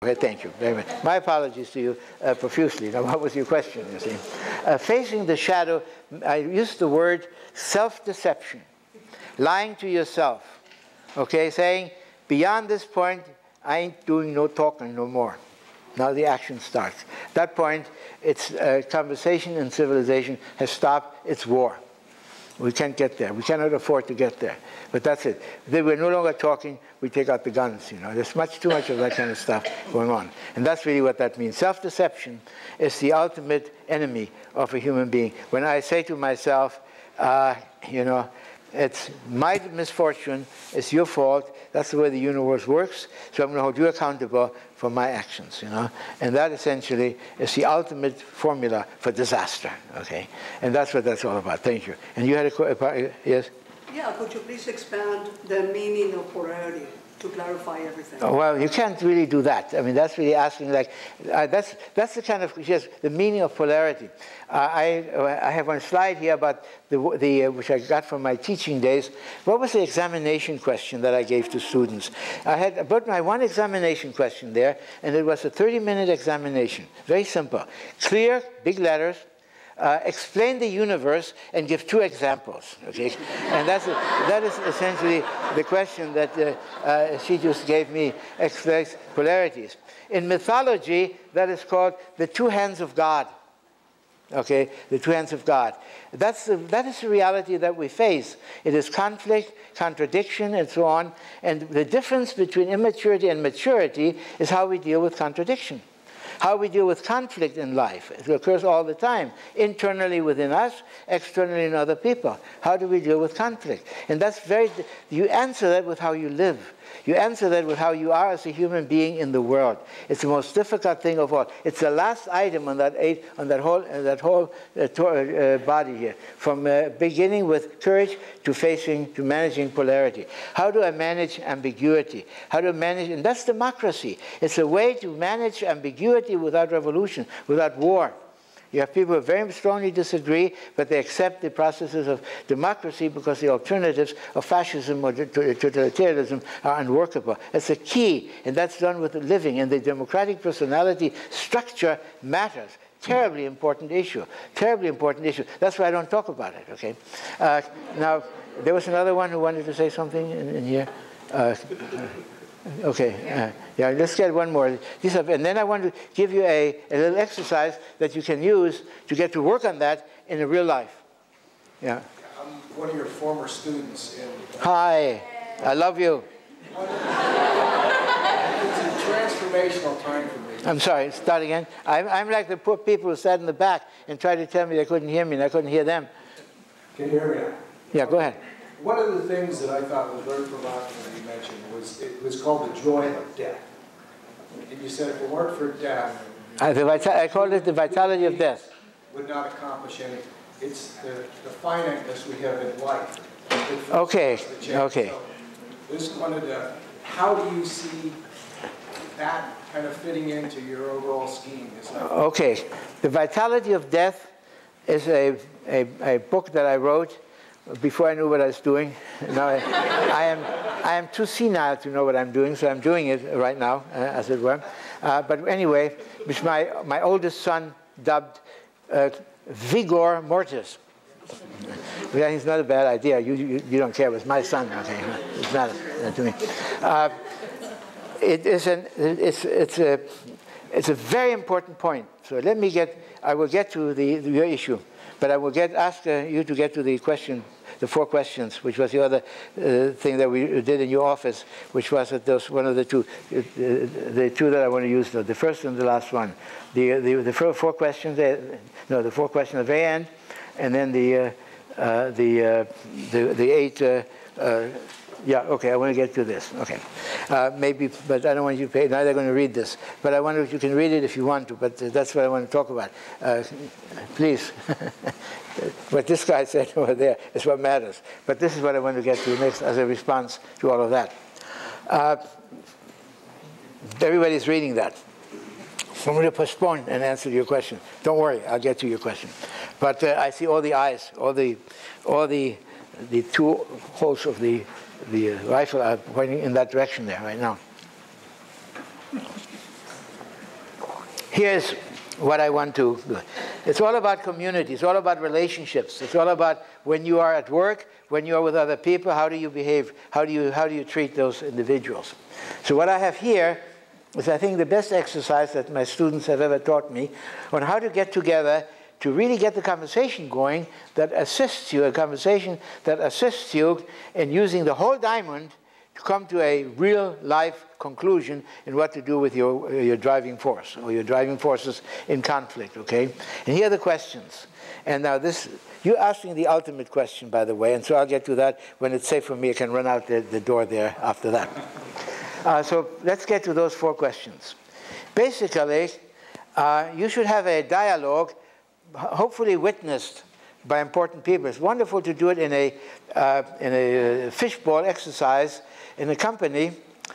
Okay, thank you very much. My apologies to you profusely. Now, what was your question, you see? Facing the shadow, I used the word self-deception, lying to yourself, okay, saying, beyond this point, I ain't doing no talking no more. Now the action starts. At that point, it's conversation and civilization has stopped. It's war. We can't get there. We cannot afford to get there. But that's it. We're no longer talking. We take out the guns. You know, there's too much of that kind of stuff going on, and that's really what that means. Self-deception is the ultimate enemy of a human being. When I say to myself, you know, it's my misfortune, it's your fault, that's the way the universe works, so I'm going to hold you accountable for my actions, you know. And that essentially is the ultimate formula for disaster, okay? And that's what that's all about. Thank you. And you had a yes? Yeah, could you please expand the meaning of polarity to clarify everything? Oh, well, you can't really do that. I mean, that's really asking, like, that's the kind of, yes, the meaning of polarity. I have one slide here about which I got from my teaching days. What was the examination question that I gave to students? I had about my one examination question there, and it was a 30-minute examination. Very simple. Clear, big letters. Explain the universe and give 2 examples. Okay, and that is essentially the question that she just gave me. Explains polarities. In mythology, that is called the 2 hands of God. Okay, the 2 hands of God. That is the reality that we face. It is conflict, contradiction, and so on. And the difference between immaturity and maturity is how we deal with contradiction. How we deal with conflict in life. It occurs all the time, internally within us, externally in other people. How do we deal with conflict? And that's you answer that with how you live. You answer that with how you are as a human being in the world. It's the most difficult thing of all. It's the last item on that whole body here, from beginning with courage to managing polarity. How do I manage ambiguity? How do I manage? And that's democracy. It's a way to manage ambiguity without revolution, without war. You have people who very strongly disagree, but they accept the processes of democracy because the alternatives of fascism or totalitarianism are unworkable. That's a key, and that's done with the living. And the democratic personality structure matters. Terribly important issue. Terribly important issue. That's why I don't talk about it, okay? Now, there was another one who wanted to say something in here. Okay, yeah, let's get one more. And then I want to give you a little exercise that you can use to get to work on that in the real life. Yeah. I'm one of your former students. Hi, I love you. It's a transformational time for me. I'm sorry, start again. I'm like the poor people who sat in the back and tried to tell me they couldn't hear me and I couldn't hear them. Can you hear me now? Yeah, go ahead. One of the things that I thought was very provocative that you mentioned was called the joy of death. And you said if it weren't for death, I called it the vitality of death. Would not accomplish anything. It's the finiteness we have in life. Okay, okay. So just wanted to, how do you see that kind of fitting into your overall scheme? Okay, the vitality of death is a book that I wrote before I knew what I was doing. Now I am too senile to know what I'm doing, so I'm doing it right now, as it were. But anyway, which my oldest son dubbed Vigor Mortis. Which I think is not a bad idea. You don't care. It was my son. Okay, it's not to me. It's a very important point. So I will get to your issue, but I will ask you to get to the question. The 4 questions, which was the other thing that we did in your office, which was one of the 2 that I want to use, the first and the last one. The 4 questions, the 4 questions at the very end, and then the 8. Yeah, okay, I want to get to this. Okay, maybe, but I don't want you to pay. Now they're going to read this, but I wonder if you can read it if you want to. But that's what I want to talk about. Please. What this guy said over there is what matters. But this is what I want to get to next as a response to all of that. Everybody's reading that. So I'm going to postpone an answer to your question. Don't worry, I'll get to your question. But I see all the eyes, all the 2 holes of the rifle are pointing in that direction there right now. here's what I want to do. It's all about community. It's all about relationships. It's all about when you are at work, when you are with other people, how do you behave? How do you treat those individuals? So what I have here is, I think, the best exercise that my students have ever taught me on how to get together to really get the conversation going that assists you, a conversation that assists you in using the whole diamond to come to a real life conclusion in what to do with your driving force or your driving forces in conflict, okay? And here are the questions. And now this, you're asking the ultimate question, by the way, and so I'll get to that when it's safe for me. I can run out the door there after that. So let's get to those 4 questions. Basically, you should have a dialogue, hopefully witnessed by important people. It's wonderful to do it in a fishbowl exercise in a company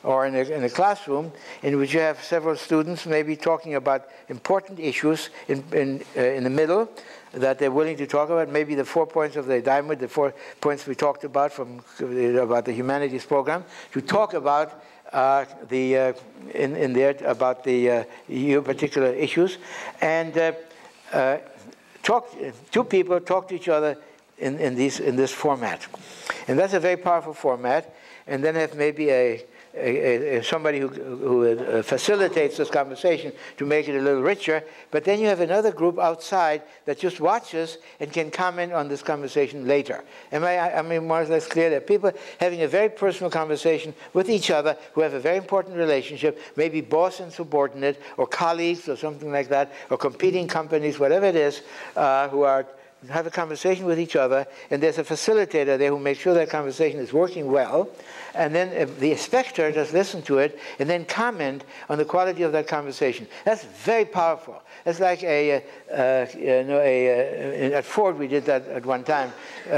or in a classroom in which you have several students maybe talking about important issues in the middle that they're willing to talk about, maybe the 4 points of the diamond, the 4 points we talked about about the humanities program, to talk about your particular issues, and two people talk to each other in this format. And that's a very powerful format. And then have maybe somebody who facilitates this conversation to make it a little richer. But then you have another group outside that just watches and can comment on this conversation later. I mean, more or less clear that people having a very personal conversation with each other who have a very important relationship, maybe boss and subordinate, or colleagues, or something like that, or competing companies, whatever it is, who have a conversation with each other, and there's a facilitator there who makes sure that conversation is working well, and then the spectator just listen to it and then comment on the quality of that conversation. That's very powerful. It's like at Ford we did that at one time.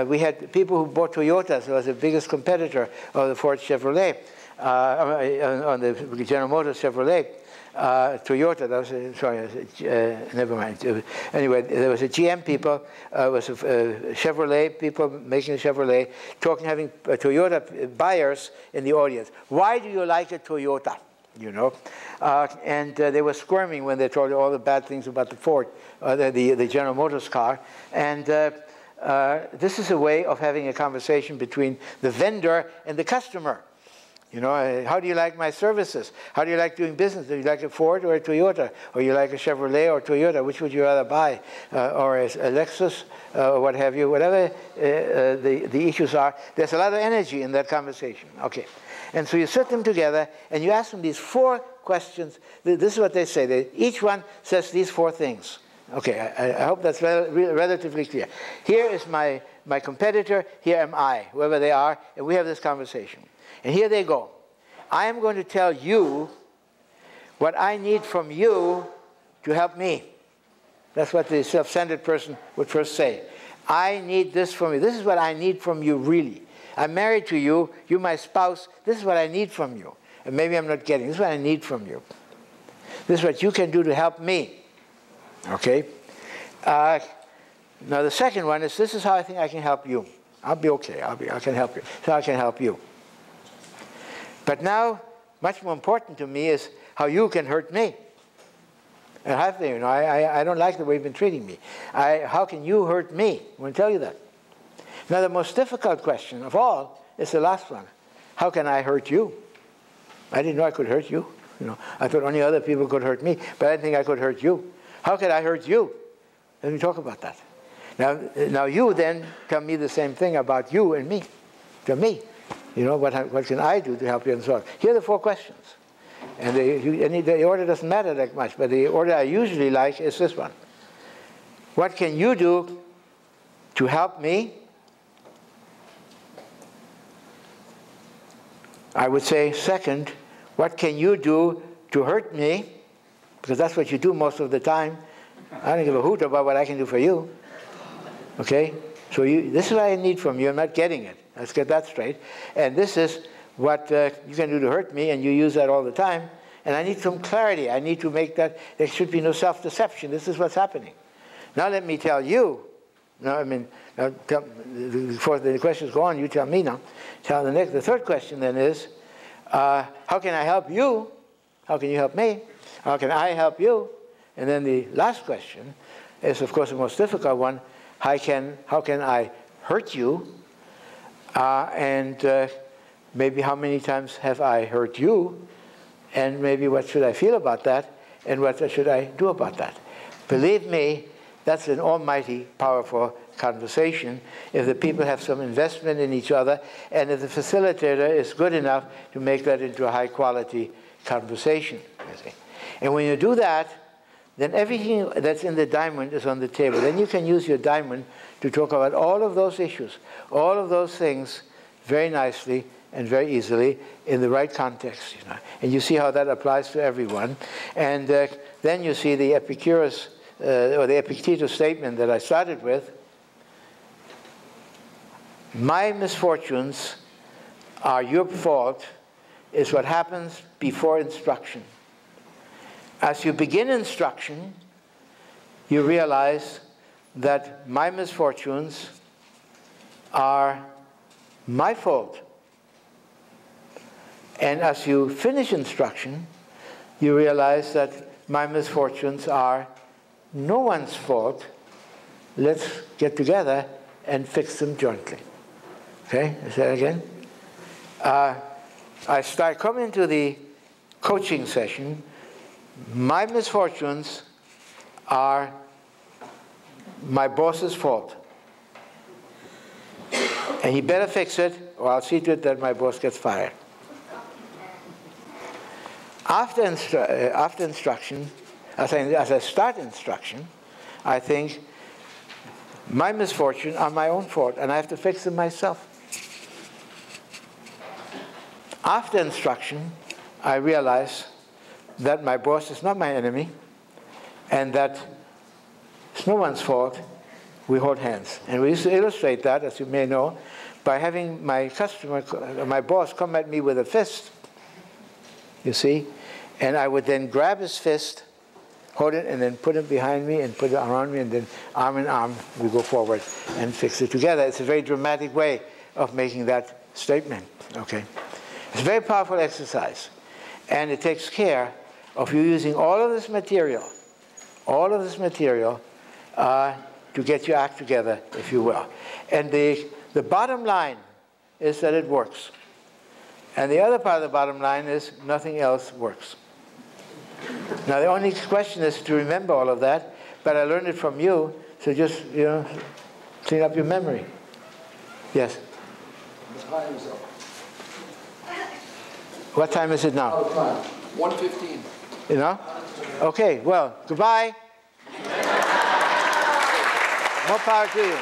We had people who bought Toyotas. It was the biggest competitor of the Ford Chevrolet, on the General Motors Chevrolet. Toyota, that was never mind. Anyway, there was a GM people, was a Chevrolet people making a Chevrolet, having Toyota buyers in the audience. Why do you like a Toyota? You know, and they were squirming when they told all the bad things about the Ford, the General Motors car. And this is a way of having a conversation between the vendor and the customer. You know, how do you like my services? How do you like doing business? Do you like a Ford or a Toyota? Or you like a Chevrolet or Toyota? Which would you rather buy? Or a Lexus, or what have you? Whatever the issues are, there's a lot of energy in that conversation. Okay. And so you sit them together and you ask them these 4 questions. This is what they say. Each one says these 4 things. Okay, I hope that's relatively clear. Here is my competitor. Here am I, whoever they are. And we have this conversation. And here they go. I am going to tell you what I need from you to help me. That's what the self-centered person would first say. I need this from you. This is what I need from you, really. I'm married to you. You're my spouse. This is what I need from you. And maybe I'm not getting. This is what I need from you. This is what you can do to help me. Okay? Now the second one is, this is how I think I can help you. I'll be okay. I can help you. So I can help you. But now, much more important to me is how you can hurt me. And I don't like the way you've been treating me. How can you hurt me? I'm going to tell you that. Now, the most difficult question of all is the last one. How can I hurt you? I didn't know I could hurt you. You know, I thought only other people could hurt me, but I didn't think I could hurt you. How could I hurt you? Let me talk about that. Now you then tell me the same thing about you and me. To me. You know, what can I do to help you and so on? Here are the 4 questions. And the order doesn't matter that much, but the order I usually like is this one. What can you do to help me? I would say, second, what can you do to hurt me? Because that's what you do most of the time. I don't give a hoot about what I can do for you. Okay? So this is what I need from you. I'm not getting it. Let's get that straight. And this is what you can do to hurt me, and you use that all the time. And I need some clarity. I need to make that there should be no self-deception. This is what's happening. Now let me tell you. No, I mean, before the questions go on, you tell me now. The third question then is, how can I help you? How can you help me? How can I help you? And then the last question is, of course, the most difficult one. How can I hurt you? And maybe how many times have I hurt you? And maybe what should I feel about that? And what should I do about that? Believe me, that's an almighty powerful conversation if the people have some investment in each other and if the facilitator is good enough to make that into a high quality conversation. And when you do that, then everything that's in the diamond is on the table. Then you can use your diamond to talk about all of those issues, all of those things very nicely and very easily in the right context. And you see how that applies to everyone. And then you see the Epicurus, or the Epictetus statement that I started with. My misfortunes are your fault is what happens before instruction. As you begin instruction, you realize that my misfortunes are my fault. And as you finish instruction, you realize that my misfortunes are no one's fault. Let's get together and fix them jointly. Okay, say that again. I come into the coaching session. My misfortunes are my boss's fault. And he better fix it, or I'll see to it that my boss gets fired. After instruction, as I start instruction, I think my misfortune are my own fault, and I have to fix them myself. After instruction, I realize that my boss is not my enemy, and that it's no one's fault. We hold hands. And we used to illustrate that, as you may know, by having my boss come at me with a fist, you see, and I would then grab his fist, hold it, and then put it behind me and put it around me, and then arm in arm we go forward and fix it together. It's a very dramatic way of making that statement, okay? It's a very powerful exercise, and it takes care of you using all of this material to get your act together, if you will. And the bottom line is that it works. And the other part of the bottom line is nothing else works. Now, the only question is to remember all of that, but I learned it from you, so just, clean up your memory. Yes? The time is up. What time is it now? Out of time. 1:15. You know? Okay, well, goodbye. More power to you.